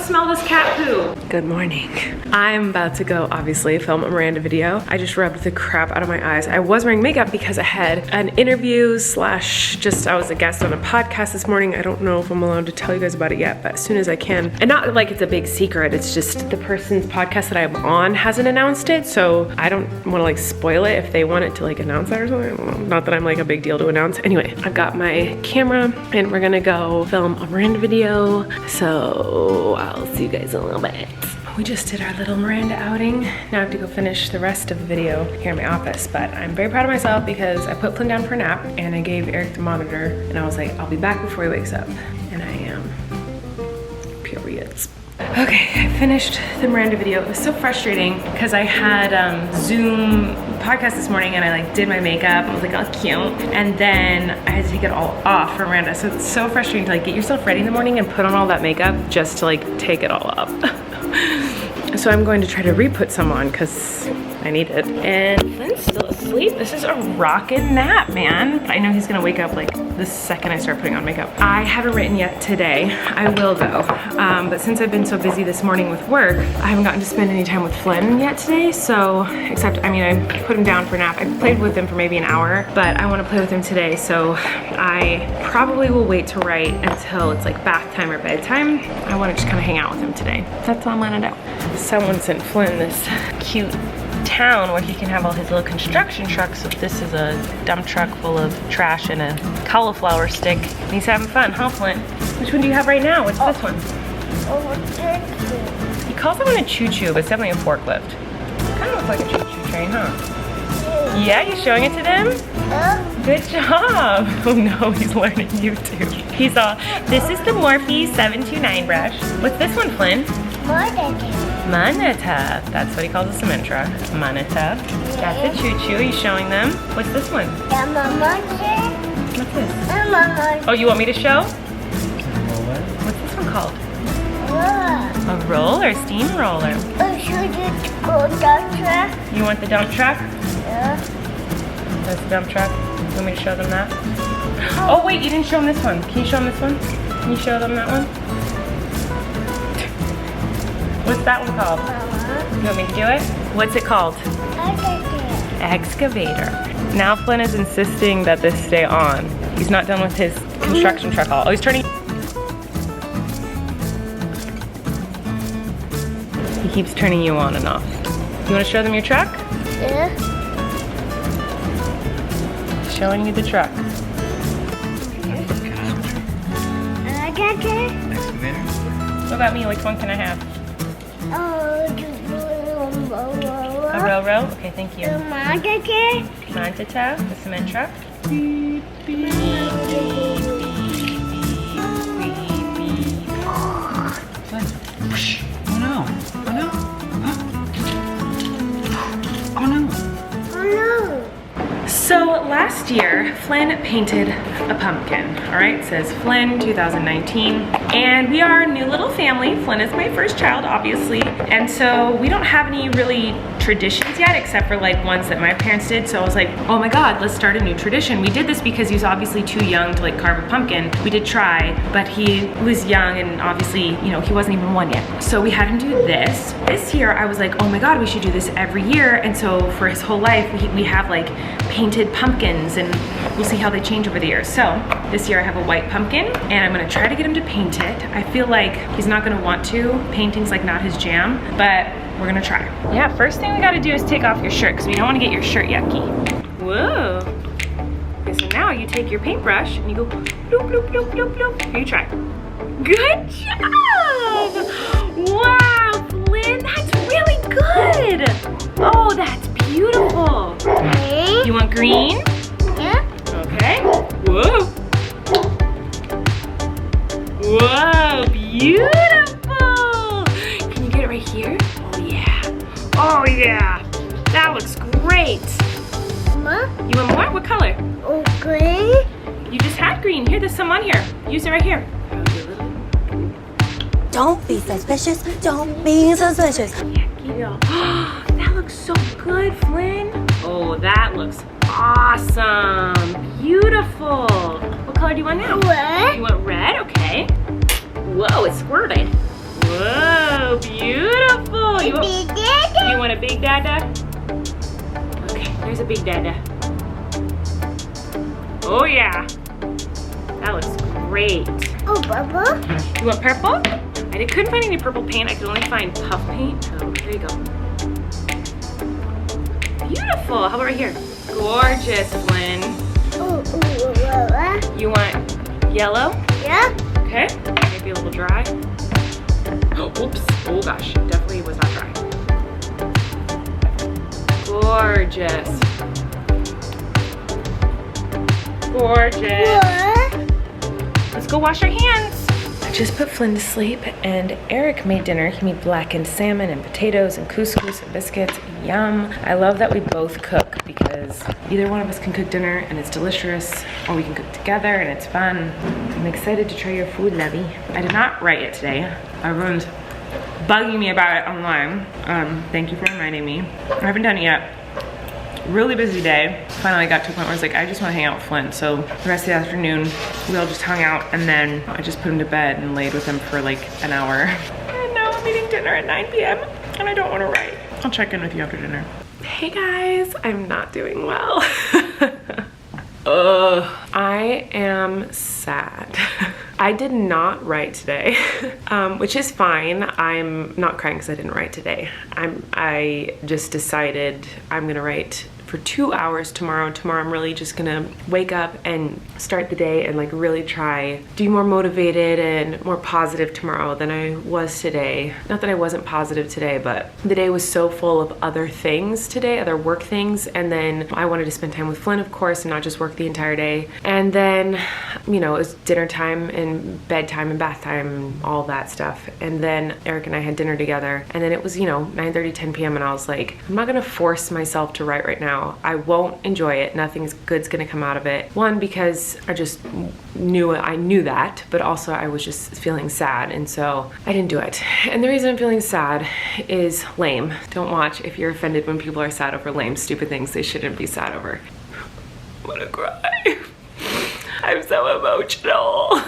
smell this cat poo. Good morning. I'm about to go, obviously, film a Miranda video. I just rubbed the crap out of my eyes. I was wearing makeup because I had an interview slash just I was a guest on a podcast this morning. I don't know if I'm allowed to tell you guys about it yet, but as soon as I can. And not like it's a big secret, it's just the person's podcast that I'm on hasn't announced it, so I don't want to like spoil it if they wanted to like announce that or something. Not that I'm like a big deal to announce. Anyway, I've got my camera and we're gonna go film a Miranda video. So I'll see you guys in a little bit. We just did our little Miranda outing. Now I have to go finish the rest of the video here in my office, but I'm very proud of myself because I put Flynn down for a nap and I gave Eric the monitor and I was like, I'll be back before he wakes up. And I am. Periods. Okay, I finished the Miranda video. It was so frustrating because I had Zoom podcast this morning and I like did my makeup. I was like, oh, cute. And then I had to take it all off for Miranda. So it's so frustrating to like get yourself ready in the morning and put on all that makeup just to like take it all off. So I'm going to try to re-put some on because I need it. And Flynn's still asleep. This is a rockin' nap, man. I know he's gonna wake up like the second I start putting on makeup. I haven't written yet today. I will though. But since I've been so busy this morning with work, I haven't gotten to spend any time with Flynn yet today. So, except, I mean, I put him down for a nap. I played with him for maybe an hour, but I wanna play with him today. So I probably will wait to write until it's like bath time or bedtime. I wanna just kinda hang out with him today. That's all I'm gonna do. Someone sent Flynn this cute town where he can have all his little construction trucks. So this is a dump truck full of trash and a cauliflower stick. And he's having fun, huh, Flynn? Which one do you have right now? What's this one? He calls that one a choo-choo, but it's definitely a forklift. Kind of looks like a choo-choo train, huh? Yeah, you showing it to them? Good job. Oh no, he's learning YouTube. He's all, this is the Morphe 729 brush. What's this one, Flynn? Manata. That's what he calls a cement truck. Manata. That's a choo-choo. Are you showing them? What's this one? What's this? Oh, you want me to show? What's this one called? A roller, steamroller. You want the dump truck? Yeah. That's the dump truck. You want me to show them that? Oh wait, you didn't show them this one. Can you show them this one? Can you show them that one? What's that one called? You want me to do it? What's it called? Excavator. Now Flynn is insisting that this stay on. He's not done with his construction truck haul. Oh, he's turning. He keeps turning you on and off. You want to show them your truck? Yeah. Showing you the truck. Excavator. What about me? Which one can I have? A row? Okay, thank you. Mantata, the cement truck. Beep, beep, beep, What? Oh no. Oh no. Oh no. So last year, Flynn painted a pumpkin. All right, it says Flynn 2019. And we are a new little family. Flynn is my first child, obviously. And so we don't have any really traditions yet, except for like ones that my parents did. So I was like, oh my God, let's start a new tradition. We did this because he was obviously too young to like carve a pumpkin. We did try, but he was young and obviously, you know, he wasn't even 1 yet. So we had him do this. This year I was like, oh my God, we should do this every year. And so for his whole life, we have like painted pumpkins and we'll see how they change over the years. So this year I have a white pumpkin and I'm gonna try to get him to paint it. I feel like he's not gonna want to. Painting's like not his jam, but we're gonna try. Yeah, first thing we gotta do is take off your shirt because we don't wanna get your shirt yucky. Whoa. Okay, so now you take your paintbrush and you go bloop, bloop, bloop, bloop, bloop. Here, you try. Good job! Wow, Flynn, that's really good. Oh, that's beautiful. Okay. You want green? Yeah. Okay. Whoa. Whoa, beautiful. Can you get it right here? Oh yeah. Oh yeah. That looks great. Mama? You want more? What color? Okay. You just had green. Here, there's some on here. Use it right here. Don't be suspicious. Don't be suspicious. That looks so good, Flynn. Oh, that looks awesome. Beautiful. What color do you want now? Red. You want red? Okay. Whoa, it squirted. Whoa, beautiful. You Big Dada. want a big dada? Okay, there's a big dada. Oh yeah, that looks great. Oh, Bubba. You want purple? I couldn't find any purple paint. I could only find puff paint. So here you go. Beautiful. How about right here? Gorgeous, Flynn. Ooh, Bubba. You want yellow? Yeah. Okay. Maybe a little dry. Oh, oops. Oh gosh, definitely was not dry. Gorgeous. Gorgeous. What? Let's go wash our hands. I just put Flynn to sleep and Eric made dinner. He made blackened salmon and potatoes and couscous and biscuits. Yum. I love that we both cook because either one of us can cook dinner and it's delicious, or we can cook together and it's fun. I'm excited to try your food, Lovey. I did not write it today. Everyone's bugging me about it online. Thank you for reminding me. I haven't done it yet. Really busy day. Finally got to a point where I was like, I just want to hang out with Flynn. So the rest of the afternoon, we all just hung out, and then I just put him to bed and laid with him for like an hour. And now I'm eating dinner at 9 p.m. and I don't want to write. I'll check in with you after dinner. Hey guys, I'm not doing well. I am sad. I did not write today, which is fine. I'm not crying because I didn't write today. I just decided I'm gonna write for 2 hours tomorrow. Tomorrow I'm really just gonna wake up and start the day and like really try to be more motivated and more positive tomorrow than I was today. Not that I wasn't positive today, but the day was so full of other things today, other work things, and then I wanted to spend time with Flynn, of course, and not just work the entire day. And then, you know, it was dinner time and bedtime and bath time and all that stuff. And then Eric and I had dinner together, and then it was, you know, 9:30, 10 p.m. and I was like, I'm not gonna force myself to write right now. I won't enjoy it. Nothing's good's gonna come out of it. One, because I just knew that, but also I was just feeling sad, and so I didn't do it. And the reason I'm feeling sad is lame. Don't watch if you're offended when people are sad over lame, stupid things they shouldn't be sad over. I wanna cry. I'm so emotional.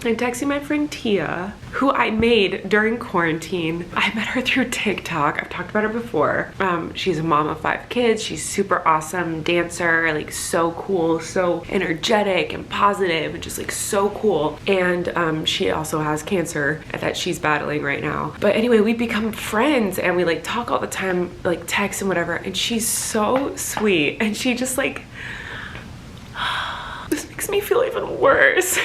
I'm texting my friend Tia, who I made during quarantine. I met her through TikTok. I've talked about her before. She's a mom of 5 kids. She's super awesome dancer, like so cool, so energetic and positive, and just like so cool. And she also has cancer that she's battling right now. But anyway, we become friends and we like talk all the time, like text and whatever. And she's so sweet. And she just like, this makes me feel even worse.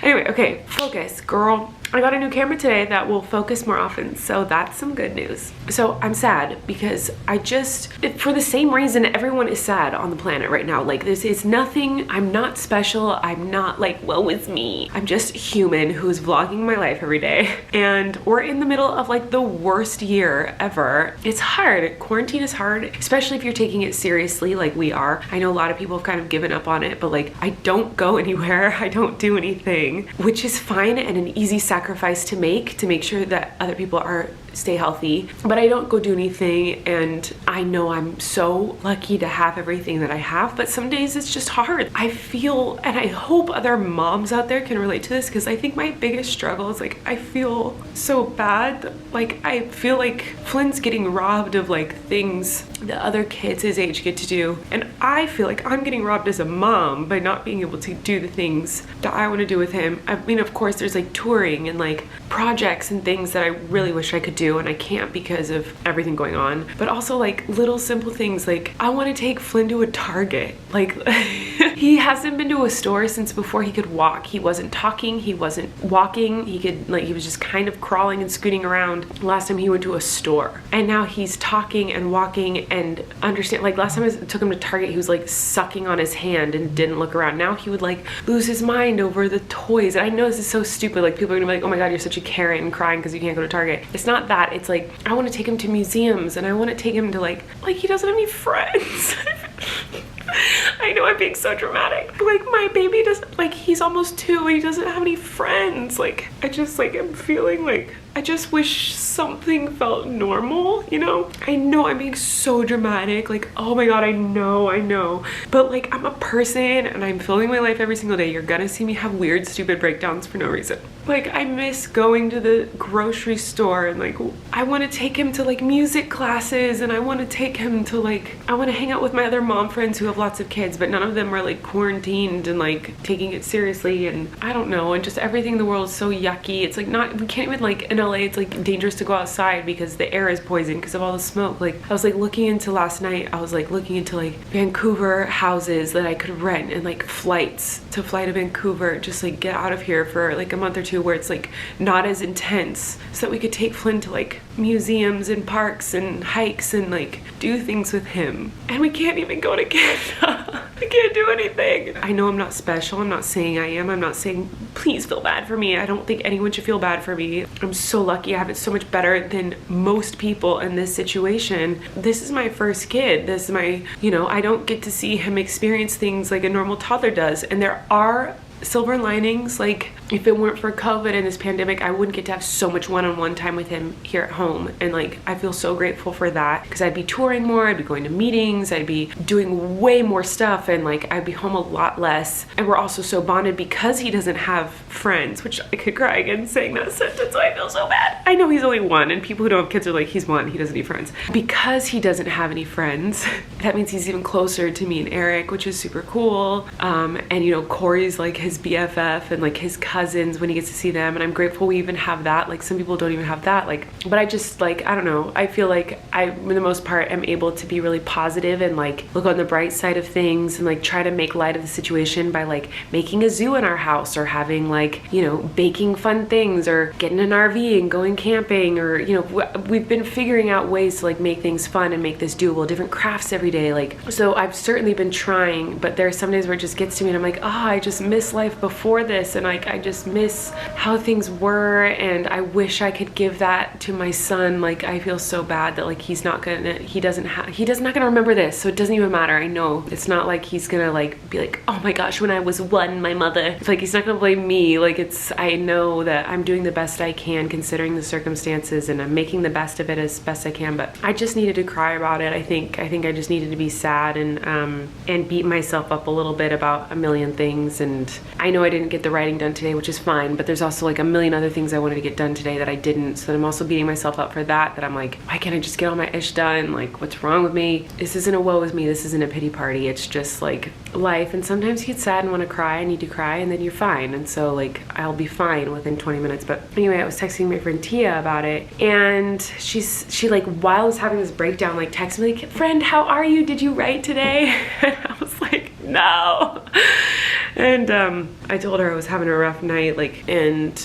Anyway, okay, focus, girl. I got a new camera today that will focus more often, so that's some good news. So I'm sad because I just, for the same reason everyone is sad on the planet right now. Like, this is nothing, I'm not special, I'm not like, woe is me. I'm just human who's vlogging my life every day. And we're in the middle of like the worst year ever. It's hard, quarantine is hard, especially if you're taking it seriously like we are. I know a lot of people have kind of given up on it, but like, I don't go anywhere, I don't do anything, which is fine and an easy sacrifice to make sure that other people stay healthy, but I don't go do anything. And I know I'm so lucky to have everything that I have, but some days it's just hard. I feel, and I hope other moms out there can relate to this, because I think my biggest struggle is like, I feel so bad. Like, I feel like Flynn's getting robbed of like things that other kids his age get to do, and I feel like I'm getting robbed as a mom by not being able to do the things that I want to do with him. I mean, of course there's like touring and like projects and things that I really wish I could do, and I can't because of everything going on. But also like little simple things, like I want to take Flynn to a Target. Like he hasn't been to a store since before he could walk. He wasn't talking, he wasn't walking, he was just kind of crawling and scooting around last time he went to a store. And now he's talking and walking and understand. Like last time I took him to Target, he was like sucking on his hand and didn't look around. Now he would like lose his mind over the toys. And I know this is so stupid, like people are gonna be like, oh my god, you're such a Karen crying because you can't go to Target. It's not that. It's like, I want to take him to museums, and I want to take him to like he doesn't have any friends. I know I'm being so dramatic, but like my baby doesn't, like he's almost 2 and he doesn't have any friends. Like I just like am feeling like I just wish something felt normal, you know? I know I'm being so dramatic, like, oh my god, I know. But like, I'm a person and I'm filming my life every single day. You're gonna see me have weird, stupid breakdowns for no reason. Like, I miss going to the grocery store and like, I wanna take him to like music classes and I wanna take him to like, I wanna hang out with my other mom friends who have lots of kids, but none of them are like quarantined and like taking it seriously, and I don't know, and just everything in the world is so yucky. It's like we can't even, like, in LA it's like dangerous to go outside because the air is poisoned because of all the smoke. Like, I was like looking into last night, I was like looking into like Vancouver houses that I could rent and like flights to fly to Vancouver, just like get out of here for like a month or two where it's like not as intense, so that we could take Flynn to like museums and parks and hikes and like do things with him. And we can't even go to Canada. I can't do anything. I know I'm not special. I'm not saying I am. I'm not saying please feel bad for me. I don't think anyone should feel bad for me. I'm so lucky. I have it so much better than most people in this situation. This is my first kid. This is my, you know, I don't get to see him experience things like a normal toddler does. And there are silver linings. Like, if it weren't for COVID and this pandemic, I wouldn't get to have so much one-on-one time with him here at home. And like, I feel so grateful for that, because I'd be touring more, I'd be going to meetings, I'd be doing way more stuff, and like, I'd be home a lot less. And we're also so bonded because he doesn't have friends, which I could cry again saying that sentence, so I feel so bad. I know he's only one, and people who don't have kids are like, he's one, he doesn't need friends. Because he doesn't have any friends, that means he's even closer to me and Eric, which is super cool. And you know, Kory's like his BFF, and like his cousins when he gets to see them, and I'm grateful we even have that. Like, some people don't even have that. Like, but I just, like, I don't know, I feel like I, for the most part, am able to be really positive and like look on the bright side of things and like try to make light of the situation by like making a zoo in our house, or having like, you know, baking fun things, or getting an RV and going camping, or, you know, we've been figuring out ways to like make things fun and make this doable, different crafts every day. Like, so I've certainly been trying, but there are some days where it just gets to me and I'm like, oh, I just miss life before this, and like, I just miss how things were, and I wish I could give that to my son. Like, I feel so bad that like he's not gonna remember this, so it doesn't even matter. I know it's not like he's gonna like be like, oh my gosh, when I was one, my mother. It's like, he's not gonna blame me. Like, it's, I know that I'm doing the best I can considering the circumstances, and I'm making the best of it as best I can. But I just needed to cry about it. I think I just needed to be sad and beat myself up a little bit about a million things. And I know I didn't get the writing done today, which is fine, but there's also like a million other things I wanted to get done today that I didn't. So I'm also beating myself up for that I'm like, why can't I just get all my ish done? Like, what's wrong with me? This isn't a woe with me. This isn't a pity party. It's just like life. And sometimes you get sad and want to cry, and need to cry, and then you're fine. And so like, I'll be fine within 20 minutes. But anyway, I was texting my friend Tia about it, and she like, while I was having this breakdown, like texted me like, friend, how are you? Did you write today? And I was like, no. And I told her I was having a rough night, like, and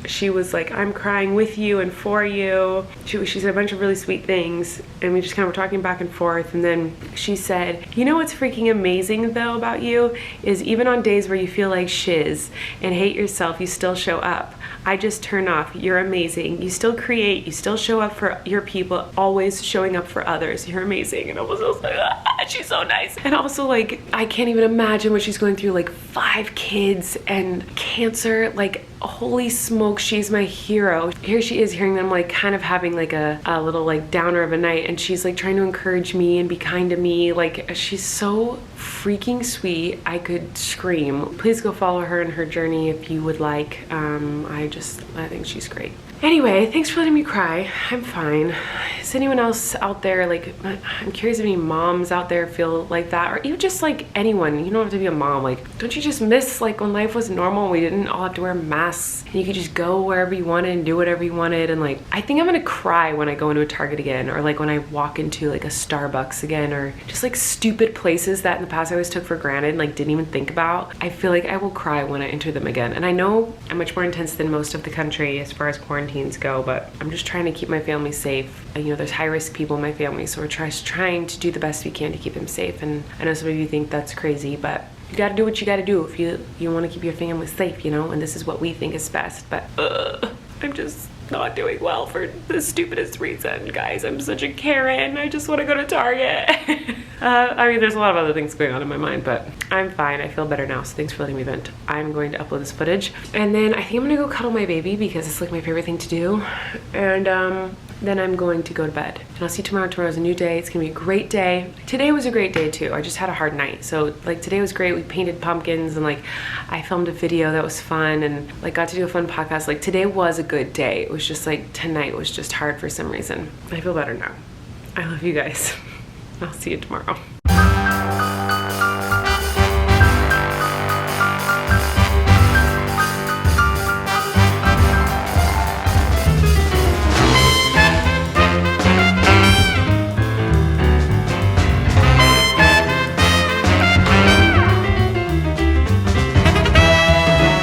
she was like, I'm crying with you and for you. She said a bunch of really sweet things, and we just kind of were talking back and forth. And then she said, you know what's freaking amazing though about you is, even on days where you feel like shiz and hate yourself, you still show up. I just turn off. You're amazing. You still create. You still show up for your people, always showing up for others. You're amazing. And I was like, she's so nice. And also, like, I can't even imagine what she's going through, like 5 kids and cancer. Like, holy smoke, she's my hero. Here she is, hearing them like kind of having like a little like downer of a night, and she's like trying to encourage me and be kind to me. Like, she's so freaking sweet. I could scream. Please go follow her in her journey if you would like. I think she's great. Anyway, thanks for letting me cry. I'm fine. Is anyone else out there, like, I'm curious if any moms out there feel like that, or even just like anyone. You don't have to be a mom. Like, don't you just miss like when life was normal and we didn't all have to wear masks and you could just go wherever you wanted and do whatever you wanted? And like, I think I'm gonna cry when I go into a Target again, or like when I walk into like a Starbucks again, or just like stupid places that in the past I always took for granted and like didn't even think about. I feel like I will cry when I enter them again. And I know I'm much more intense than most of the country as far as quarantines go, but I'm just trying to keep my family safe. And, you know, there's high risk people in my family, so we're trying to do the best we can to keep them safe. And I know some of you think that's crazy, but you gotta do what you gotta do if you want to keep your family safe, you know, and this is what we think is best. But I'm just not doing well for the stupidest reason, guys. I'm such a Karen. I just want to go to Target. I mean, there's a lot of other things going on in my mind, but I'm fine. I feel better now, so thanks for letting me vent. I'm going to upload this footage, and then I think I'm gonna go cuddle my baby because it's like my favorite thing to do, and then I'm going to go to bed. And I'll see you tomorrow. Tomorrow's a new day. It's gonna be a great day. Today was a great day too. I just had a hard night. So like today was great. We painted pumpkins and like I filmed a video that was fun and like got to do a fun podcast. Like today was a good day. It was just like tonight was just hard for some reason. I feel better now. I love you guys. I'll see you tomorrow.